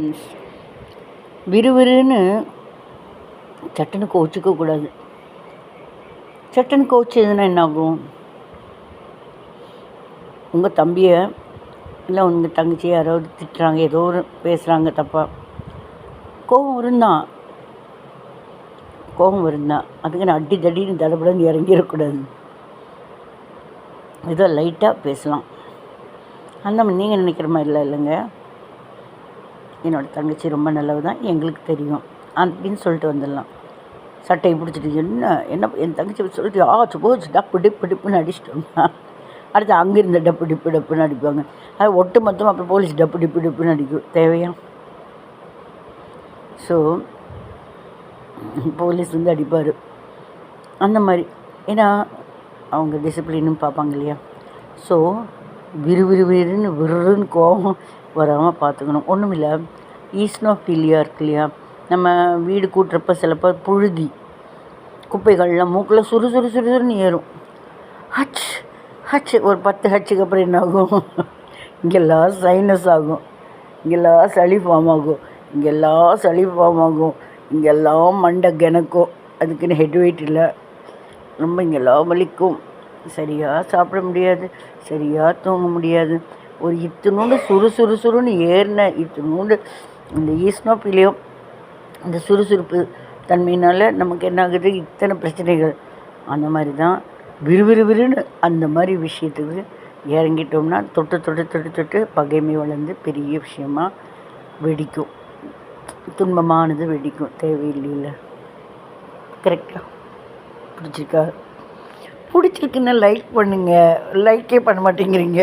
Please. விறுவிறுன்னு சட்டுன்னு கோச்சிக்கக்கூடாது. சட்டுன்னு கோச்சதுன்னா என்னாகும்? உங்கள் தம்பியை இல்லை உங்கள் தங்கச்சியை யாராவது திட்டுறாங்க, ஏதோ ஒரு பேசுகிறாங்க தப்பாக, கோபம் வருந்தான். அதுக்கு நான் அடி தடின்னு தடபடன்னு இறங்கிடக்கூடாது. ஏதோ லைட்டாக பேசலாம். அந்த மாதிரி நீங்கள் நினைக்கிற மாதிரிலாம் இல்லைங்க. என்னோடய தங்கச்சி ரொம்ப நல்லது தான், எங்களுக்கு தெரியும் அப்படின்னு சொல்லிட்டு வந்துடலாம். சட்டையை பிடிச்சிட்டு என்ன என் தங்கச்சி சொல்லிட்டு போச்சு டப்பு டிப்புன்னு அடிச்சிட்டோம்னா அடுத்து அங்கே இருந்த டப்புன்னு அடிப்பாங்க. அது ஒட்டு மொத்தமாக அப்புறம் போலீஸ் டிப்புன்னு அடிக்கும். தேவையா? ஸோ போலீஸ் அடிப்பார் அந்த மாதிரி. ஏன்னா அவங்க டிசிப்ளினும் பார்ப்பாங்க இல்லையா. ஸோ விறுன்னு கோபம் வராமல் பார்த்துக்கணும். ஒன்றும் இல்லை, ஈஸ்னோஃபீலியா இருக்கு இல்லையா, நம்ம வீடு கூட்டுறப்ப சிலப்போ புழுதி குப்பைகள்லாம் மூக்கில் சுறுசுறுன்னு ஏறும். ஹச் ஒரு 10 ஹச்சுக்கு அப்புறம் என்ன ஆகும்? இங்கெல்லாம் சைனஸ் ஆகும், இங்கெல்லாம் சளி ஃபார்ம் ஆகும், இங்கெல்லாம் மண்டை கிணக்கும். அதுக்குன்னு ஹெட் வெயிட் இல்லை, ரொம்ப இங்கெல்லாம் வலிக்கும். சரியாக சாப்பிட முடியாது, சரியாக தூங்க முடியாது. ஒரு இத்தினோண்டு சுறுசுறுன்னு ஏறின இத்தினோண்டு இந்த ஈஸ்னோஃபீலியா இந்த சுறுசுறுப்பு தன்மையினால் நமக்கு என்ன ஆகுது? இத்தனை பிரச்சனைகள். அந்த மாதிரி தான் விறுவிறுன்னு அந்த மாதிரி விஷயத்துக்கு இறங்கிட்டோம்னா தொட்டு பகைமை வளர்ந்து பெரிய விஷயமாக வெடிக்கும், துன்பமானது வெடிக்கும். தேவையில்லை. கரெக்டாக பிடிச்சிருக்குன்னா லைக் பண்ணுங்கள். லைக்கே பண்ண மாட்டேங்கிறீங்க.